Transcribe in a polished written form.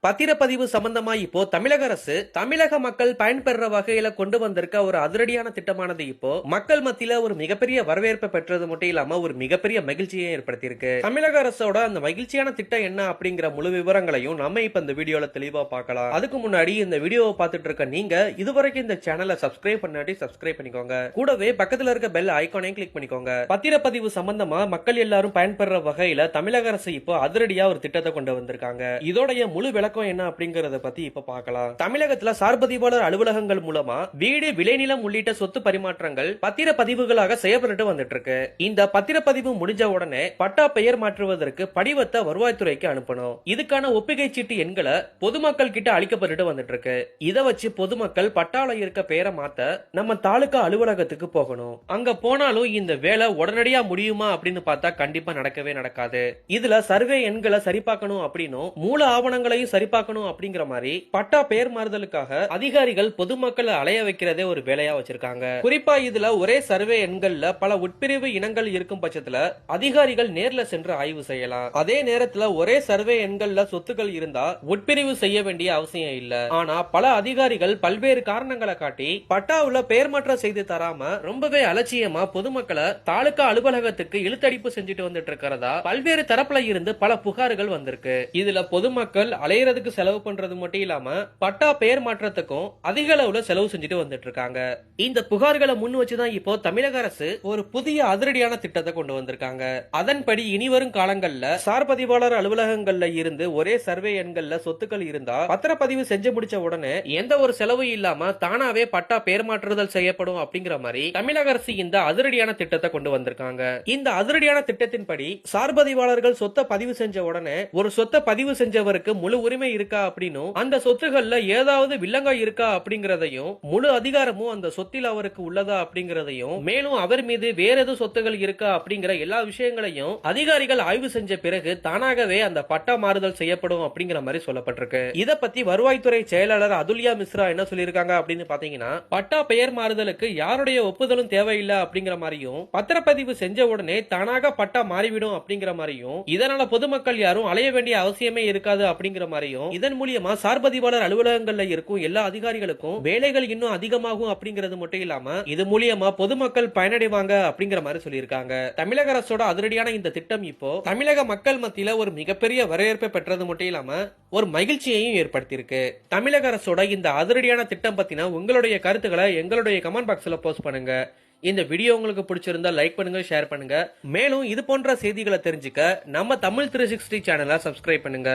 பத்திரப்பதிவு சம்பந்தமா இப்போ தமிழக அரசு தமிழக மக்கள் பயன்பெற வகையில கொண்டு வந்திருக்க ஒரு அதிரடியான திட்டமானது இப்போ மக்கள் மத்தியில ஒரு மிகப்பெரிய வரவேற்பை பெற்றது மட்டும் இல்லாம ஒரு மிகப்பெரிய மகிழ்ச்சியை ஏற்படுத்தியிருக்கு. தமிழக அரசோட அந்த மகிழ்ச்சியான திட்டம் என்ன அப்படிங்கிற முழு விவரங்களையும் நம்ம இப்ப இந்த வீடியோல தெளிவா பார்க்கலாம். அதுக்கு முன்னாடி இந்த வீடியோவை பார்த்துட்டு இருக்க நீங்க இதுவரைக்கும் இந்த சேனலை சப்ஸ்கிரைப் பண்ணாட்டி சப்ஸ்கிரைப் பண்ணிக்கோங்க. கூடவே பக்கத்துல இருக்க பெல் ஐகானையும் கிளிக் பண்ணிக்கோங்க. பத்திரப்பதிவு சம்பந்தமா மக்கள் எல்லாரும் பயன்பெற வகையில தமிழக அரசு இப்போ அதிரடியா ஒரு திட்டத்தை கொண்டு வந்திருக்காங்க. இதோடைய முழு விளக்கம் என்ன அப்படிங்கறத பத்தி இப்ப பார்க்கலாம். தமிழகத்துல சார்பதிவாளர் அலுவலகங்கள் மூலமா வீடு, விளைநிலம் உள்ளிட்ட சொத்து பரிமாற்றங்கள் பத்திரப்பதிவுகளாக செய்யப்பட்டு வந்துட்டு இருக்கு. இந்த பத்திரப்பதிவு முடிஞ்ச உடனே பட்டா பெயர் மாற்றுவதற்கு படிவத்தை வருவாய்த்துறைக்கு அனுப்பணும். இதுக்கான ஒப்புகை சீட்டு எண்களை பொதுமக்கள் கிட்ட அளிக்கப்பட்டு வந்துட்டு இருக்கு. இத வச்சு பொதுமக்கள் பட்டால இருக்க பெயரை மாத்த நம்ம தாலுகா அலுவலகத்துக்கு போகணும். அங்க போனாலும் இந்த வேலை உடனடியா முடியுமா அப்படின்னு பார்த்தா கண்டிப்பா நடக்கவே நடக்காது. இதுல சர்வே எண்களை சரிபார்க்கணும் அப்படின்னும் மூல ஆவணங்களையும் சரிபார்க்கணும் அப்படிங்கிற மாதிரி பட்டா பெயர் மாறுதலுக்காக அதிகாரிகள் பொதுமக்களை அலைய வைக்கிறதே ஒரு வேலையா வச்சிருக்காங்க. குறிப்பா இதுல ஒரே சர்வே எண்கள்ல பல உட்பிரிவு இனங்கள் இருக்கும் பட்சத்துல அதிகாரிகள் நேர்ல சென்று ஆய்வு செய்யலாம். அதே நேரத்துல ஒரே சர்வே எண்கள்ல சொத்துக்கள் இருந்தா உட்பிரிவு செய்ய வேண்டிய அவசியம் இல்ல. ஆனா பல அதிகாரிகள் பல்வேறு காரணங்களை காட்டி பட்டாவுல பெயர் மாற்றம் செய்து தராம ரொம்பவே அலட்சியமா பொதுமக்களை தாலுகா அலுவலகத்துக்கு இழுத்தடிப்பு செஞ்சுட்டு வந்துட்டு இருக்கிறதா பல்வேறு தரப்புல இருந்து பல புகார்கள் வந்திருக்கு. இதுல பொதுமக்கள் அலையறதுக்கு செலவு பண்றது மட்டும் இல்லாம பட்டா பெயர் மாற்றத்துக்கும் அதிக அளவுல செலவு செஞ்சுட்டு வந்துட்டு இருக்காங்க. இந்த புகார்களை முன் வச்சுதான் இப்போ தமிழக அரசு ஒரு புதிய அதிரடியான திட்டத்தை கொண்டு வந்திருக்காங்க. அதன்படி இனிவரும் காலங்கள்ல சார்பதிவாளர் அலுவலகங்கள்ல இருந்து ஒரே சர்வே எண்கள்ல சொத்துக்கள் இருந்தா பத்திரப்பதிவு செஞ்சு முடிச்ச உடனே எந்த ஒரு செலவு இல்லாம தானாவே பட்டா பெயர் மாற்றுதல் செய்யப்படும் அப்படிங்கிற மாதிரி தமிழக அரசு இந்த அதிரடியான திட்டத்தை கொண்டு வந்திருக்காங்க. இந்த அதிரடியான திட்டத்தின்படி சார்பதிவாளர்கள் சொத்தை பதிவு செஞ்ச உடனே ஒரு சொத்தை பதிவு செஞ்சவருக்கு முழு உரிமை இருக்கா அப்படின்னும் அந்த சொத்துகள்ல ஏதாவது வில்லங்கம் இருக்கா அப்படிங்கறதையும் முழு அதிகாரமும் அந்த சொத்தில் அவருக்கு உள்ளதா அப்படிங்கறதையும் மேலும் அவர் மீது வேற எது சொத்துகள் இருக்கா அப்படிங்கிற எல்லா விஷயங்களையும் அதிகாரிகள் ஆய்வு செஞ்ச பிறகு தானாகவே அந்த பட்டா மாறுதல் செய்யப்படும் அப்படிங்கிற மாதிரி சொல்லப்பட்டிருக்கு. இத பத்தி வருவாய்த்துறை செயலாளர் அதுல்யா மிஸ்ரா என்ன சொல்லியிருக்காங்க அப்படின்னு பாத்தீங்கன்னா, பட்டா பெயர் மாறுதலுக்கு யாருடைய ஒப்புதலும் தேவையில்லை அப்படிங்கிற மாதிரியும் பத்திரப்பதிவு செஞ்ச உடனே தானாக பட்டா மாறிவிடும் அப்படிங்கிற மாதிரியும் இதனால பொதுமக்கள் யாரும் அலைய வேண்டிய அவசியமே இருக்காது அப்படிங்கிற மாதிரியும் இதன் மூலியமா சார்பதிவாளர் அலுவலகங்கள்ல இருக்கும் எல்லா அதிகாரிகளுக்கும் வேலைகள் இன்னும் அதிகமாகும் அப்படிங்கிறது மட்டும் இல்லாம இது மூலியமா பொதுமக்கள் பயனடைவாங்க அப்படிங்கிற மாதிரி சொல்லியிருக்காங்க. தமிழக அரசோட அதிரடியான இந்த திட்டம் இப்போ தமிழக மக்கள் மத்தியில ஒரு மிகப்பெரிய வரவேற்பை பெற்றது மட்டும் இல்லாம ஒரு மகிழ்ச்சியையும் ஏற்படுத்தியிருக்கு. தமிழக அரசோட இந்த அதிரடியான திட்டம் பத்தின உங்களுடைய கருத்துக்களை எங்களுடைய கமெண்ட் பாக்ஸ்ல போஸ்ட் பண்ணுங்க. இந்த வீடியோ உங்களுக்கு பிடிச்சிருந்தா லைக் பண்ணுங்க, ஷேர் பண்ணுங்க. மேலும் இது போன்ற செய்திகளை தெரிஞ்சுக்க நம்ம தமிழ் 360 சேனலை சப்ஸ்கிரைப் பண்ணுங்க.